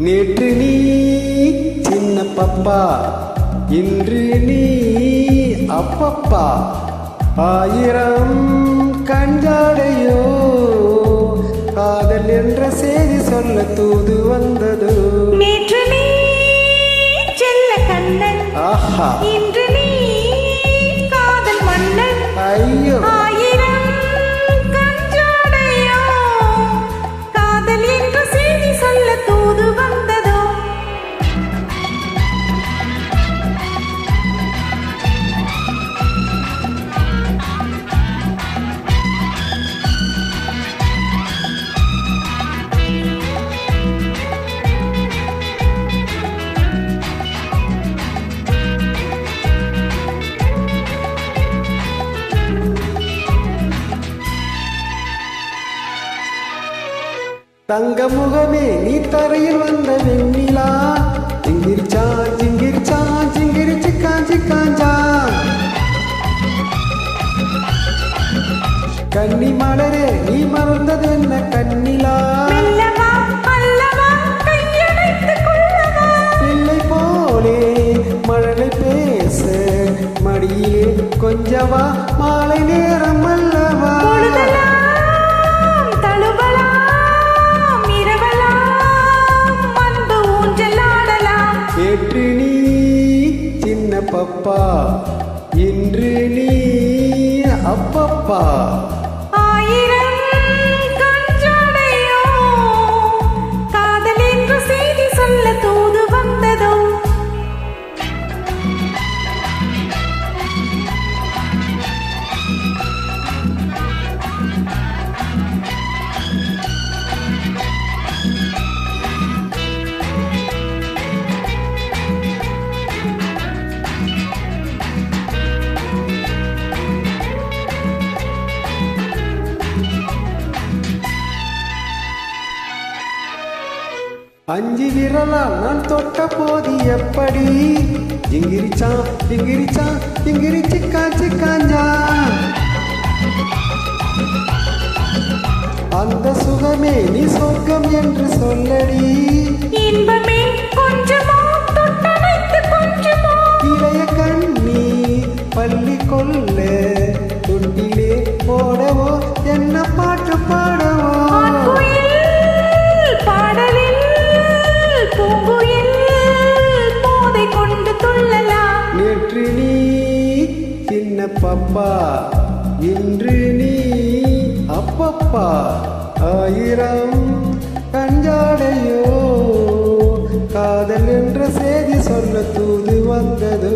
நேற்று நீ சின்ன பப்பா, இன்று நீ அப்பப்பா. ஆயிரம் கஞ்சாடையோ காதல் என்ற செய்தி சொல்ல தூது வந்ததோ. நேற்று நீ செல்ல கண்ணன், ஆஹா, இன்று நீ காதல் மன்னன். ஐயோ, ஆயிரம் கஞ்சாடையோ காதல் என்ற செய்தி சொல்ல தூது வந்ததோ. தங்க முகமே நீ தரையில் வந்த வெண்ணிலா. ஜிங்கிரிச்சா ஜிங்கிரிச்சா ஜிங்கிரிச்சு காஞ்சி காஞ்சா. கன்னி மலரே நீ மறந்தது என்ன கண்ணிலா. மெல்லவா அல்லவா கையணைத்துக் கொள்ளவா. பிள்ளை போலே மழலை பேச மடியிலே கொஞ்சவா. மாலை நேரம் அல்லவா. பொழுதெல்லாம் தழுவலாம், இரவெல்லாம் அன்பு ஊஞ்சலாடலாம். நேற்று நீ சின்ன பப்பா, இன்று நீ அப்பப்பா. ஆயிரம் கஞ்சாடையோ காதல் என்ற செய்தி சொல்ல தூது வந்ததோ. அஞ்சு விரலால் நான் தொட்ட போது எப்படி. ஜிங்கிரிச்சா ஜிங்கிரிச்சா ஜிங்கிரிச்சு காஞ்சி காஞ்சா. அந்த சுகமே நீ சொர்க்கம் என்று சொல்லடி. இன்பமே கொஞ்சமோ தொட்டணைத்து கொஞ்சமோ. இளைய கண்ணி பள்ளி கொள்ள தொட்டிலே போடவோ என்ன பாட்டு பாடவோ. ஆண்குயில் பாடலில் பூங்குயில் போதை கொண்டு துள்ளலாம். நேற்று நீ சின்ன பப்பா, இன்று நீ அப்பப்பா. ஆயிரம் கஞ்சாடையோ காதல் என்ற செய்தி சொல்ல தூது வந்ததோ.